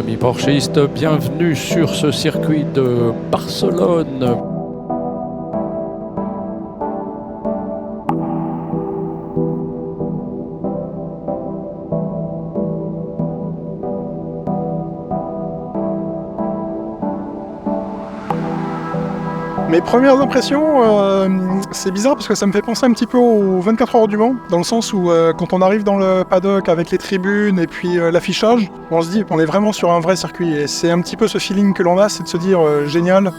amis porchistes, bienvenue sur ce circuit de Barcelone. Mes premières impressions, c'est bizarre parce que ça me fait penser un petit peu aux 24 heures du Mans, dans le sens où quand on arrive dans le paddock avec les tribunes et puis l'affichage, on se dit qu'on est vraiment sur un vrai circuit. Et c'est un petit peu ce feeling que l'on a, c'est de se dire génial,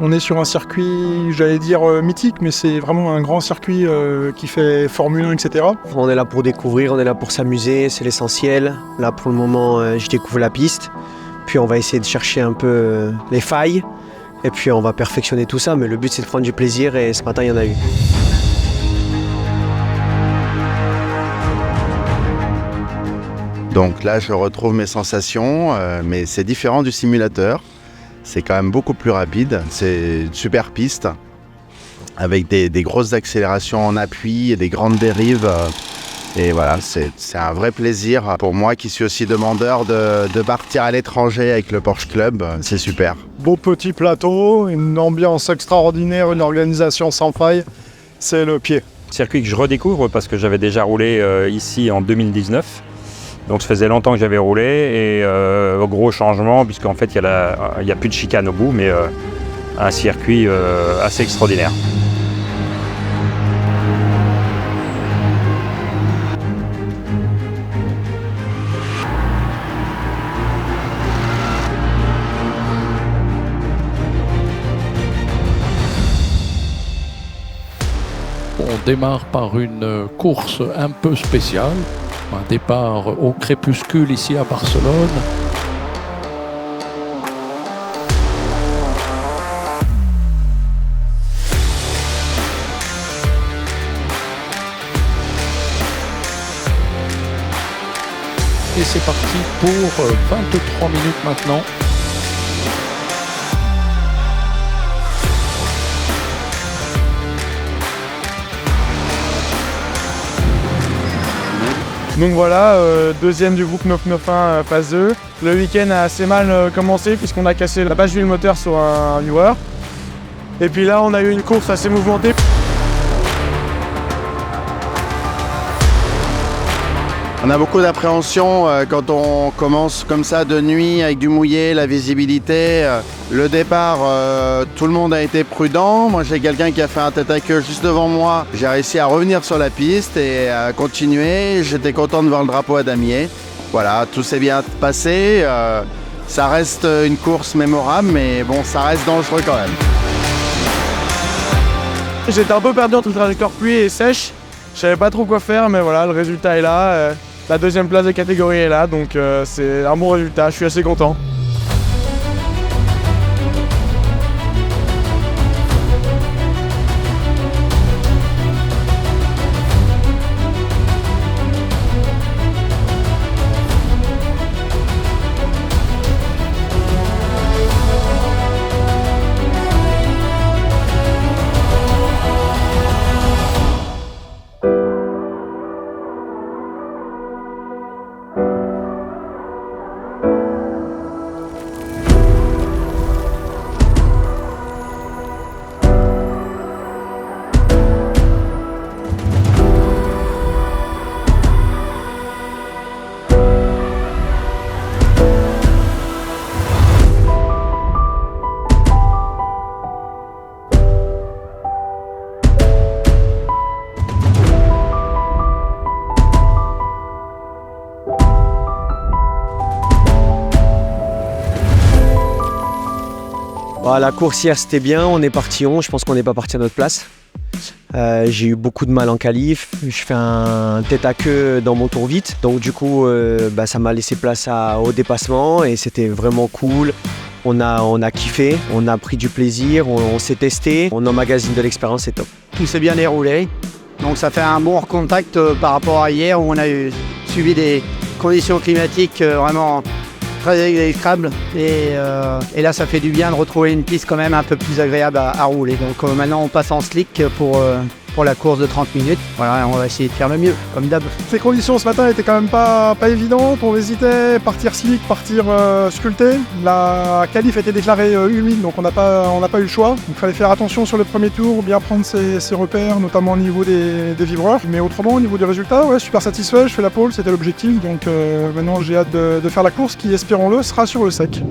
on est sur un circuit, j'allais dire mythique, mais c'est vraiment un grand circuit qui fait Formule 1, etc. On est là pour découvrir, on est là pour s'amuser, c'est l'essentiel. Là pour le moment, je découvre la piste, puis on va essayer de chercher un peu les failles. Et puis on va perfectionner tout ça, mais le but c'est de prendre du plaisir et ce matin il y en a eu. Donc là je retrouve mes sensations, mais c'est différent du simulateur. C'est quand même beaucoup plus rapide, c'est une super piste avec des grosses accélérations en appui et des grandes dérives. Et voilà, c'est un vrai plaisir pour moi qui suis aussi demandeur de partir à l'étranger avec le Porsche Club, c'est super. Beau petit plateau, une ambiance extraordinaire, une organisation sans faille, c'est le pied. Circuit que je redécouvre parce que j'avais déjà roulé ici en 2019. Donc ça faisait longtemps que j'avais roulé et gros changement puisqu'en fait il y a plus de chicane au bout, mais un circuit assez extraordinaire. On démarre par une course un peu spéciale, un départ au crépuscule ici à Barcelone. Et c'est parti pour 23 minutes maintenant. Donc voilà, deuxième du groupe 991 phase 2. Le week-end a assez mal commencé puisqu'on a cassé la bâche d'huile moteur sur un viewer. Et puis là on a eu une course assez mouvementée. On a beaucoup d'appréhension quand on commence comme ça de nuit avec du mouillé, la visibilité. Le départ, tout le monde a été prudent. Moi j'ai quelqu'un qui a fait un tête à queue juste devant moi. J'ai réussi à revenir sur la piste et à continuer. J'étais content de voir le drapeau à damier. Voilà, tout s'est bien passé. Ça reste une course mémorable, mais bon, ça reste dangereux quand même. J'étais un peu perdu entre le trajectoire pluie et sèche. Je savais pas trop quoi faire, mais voilà, le résultat est là. La deuxième place de catégorie est là, donc c'est un bon résultat, je suis assez content. La course hier c'était bien, on est parti 11, je pense qu'on n'est pas parti à notre place. J'ai eu beaucoup de mal en qualif, je fais un tête à queue dans mon tour vite, donc du coup ça m'a laissé place au dépassement et c'était vraiment cool. On a kiffé, on a pris du plaisir, on s'est testé, on emmagasine de l'expérience, c'est top. Tout s'est bien déroulé, donc ça fait un bon recontact par rapport à hier où on a subi des conditions climatiques vraiment très exécrable et là ça fait du bien de retrouver une piste quand même un peu plus agréable à rouler. Donc maintenant on passe en slick pour pour la course de 30 minutes. Voilà, on va essayer de faire le mieux, comme d'hab. Ces conditions ce matin étaient quand même pas évidentes. On hésitait, partir slick, partir sculpté. La qualif était déclarée humide, donc on n'a pas eu le choix. Il fallait faire attention sur le premier tour, bien prendre ses repères, notamment au niveau des vibreurs. Mais autrement, au niveau des résultats, ouais, super satisfait. Je fais la pole, c'était l'objectif. Donc maintenant, j'ai hâte de faire la course qui, espérons-le, sera sur le sec.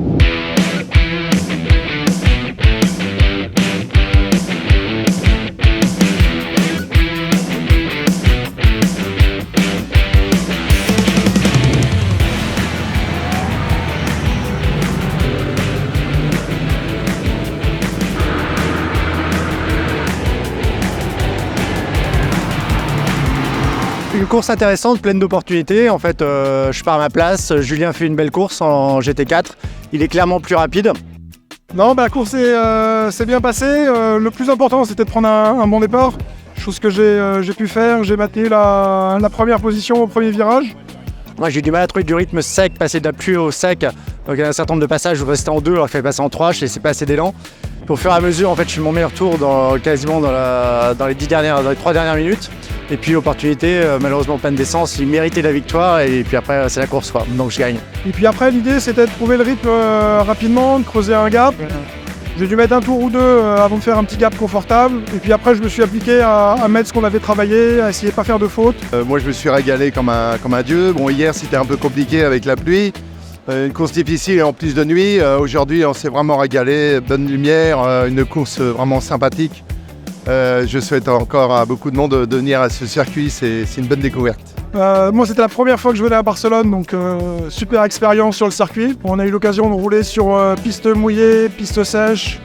Une course intéressante, pleine d'opportunités. En fait, je pars à ma place. Julien fait une belle course en GT4. Il est clairement plus rapide. Non, la course s'est bien passée. Le plus important, c'était de prendre un bon départ. Chose que j'ai pu faire. J'ai maintenu la première position au premier virage. Moi, j'ai eu du mal à trouver du rythme sec, passer de la pluie au sec. Donc, il y a un certain nombre de passages où je restais en 2, alors qu'il fallait passer en 3. Je laissais pas assez d'élan. Au fur et à mesure, en fait, je suis mon meilleur tour quasiment dans les 3 dernières minutes. Et puis l'opportunité, malheureusement pleine d'essence, il méritait la victoire et puis après c'est la course quoi, donc je gagne. Et puis après l'idée c'était de trouver le rythme rapidement, de creuser un gap. J'ai dû mettre un tour ou deux avant de faire un petit gap confortable. Et puis après je me suis appliqué à mettre ce qu'on avait travaillé, à essayer de pas faire de fautes. Moi je me suis régalé comme un dieu. Bon hier c'était un peu compliqué avec la pluie. Une course difficile et en plus de nuit. Aujourd'hui on s'est vraiment régalé, bonne lumière, une course vraiment sympathique. Je souhaite encore à beaucoup de monde de venir à ce circuit, c'est une bonne découverte. Moi c'était la première fois que je venais à Barcelone, donc super expérience sur le circuit. On a eu l'occasion de rouler sur piste mouillée, piste sèche,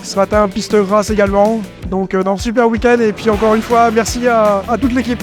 ce matin piste grasse également. Donc super week-end et puis encore une fois merci à toute l'équipe.